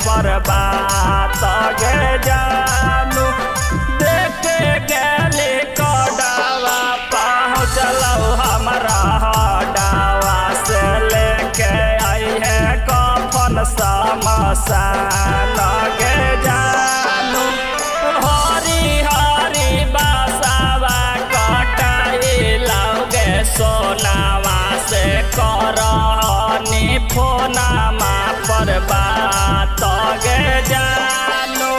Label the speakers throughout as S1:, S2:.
S1: पर बात गे जानू देखे गेली कडावा पहुँचलौ हमरा हडावा से लेके आई है कफन समसान गे जानू हरी हरी बासावा कटाई लौगे सोनावा से करहनी फोनामा पर बात गे जानू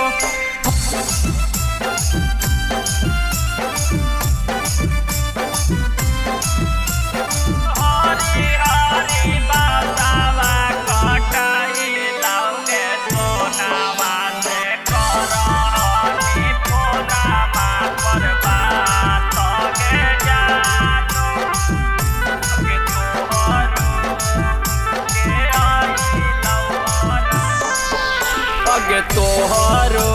S1: हरी हरी बासावा कटाई लौगे सोनावा से करहनी फोनामा पर बात गे जानू अगे तोहरो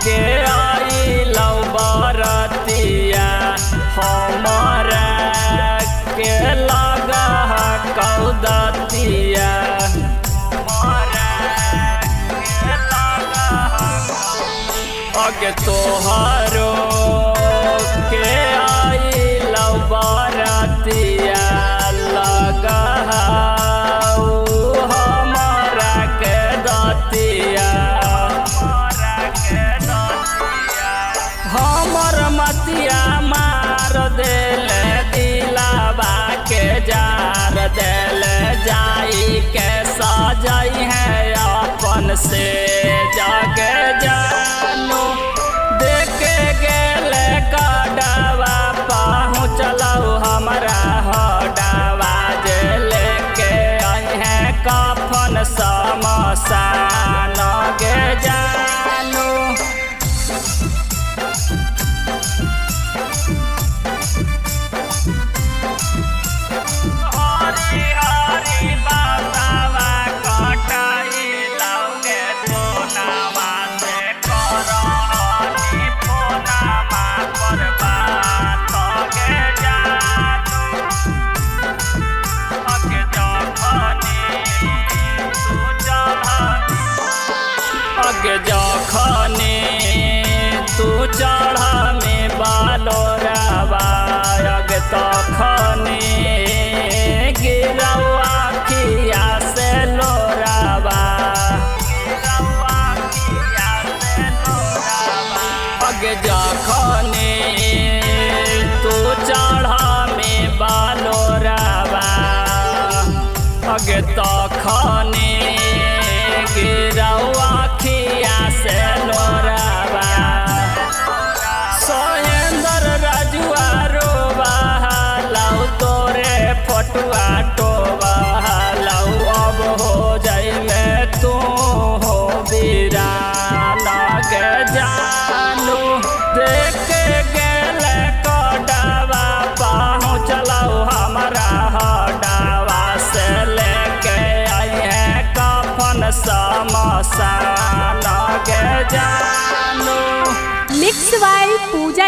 S1: के आई लौ बरतिया हमारा के लगा कौदतिया अगे तोहरो के आई लौ बरतिया लगा हमारा के दतिया हमर मतिया मार देले दिलावा के जार देले जाई के सजाई है अपन से जगे जानू देखे गेले कडावा पहुँचलौ हमरा हडावा जे लेके आई है कफन समसान गे जानू हरी हरी बासावा कटाई लौगे सोनावा से करहनी फोनामा पर बात गे जानू अगे जखनी तू चढ़ में बालोरावा अगे तखनी गिरौ आखिया से लोरावा अगे जखनी तू चढ़ में बालोरावा अगे तखनी गिरौ आखिया से लोरावा सोहेंद्र राजुआ रोवा लौ तोरे फटुआ टोवा लौ अब हो जाइले तू हो वीरान गे जानू देखे गेले कडावा पहुँचलौ हमरा हडावा से लेके आई है कफन समसान गे जानू
S2: मिक्स बाय पूजा।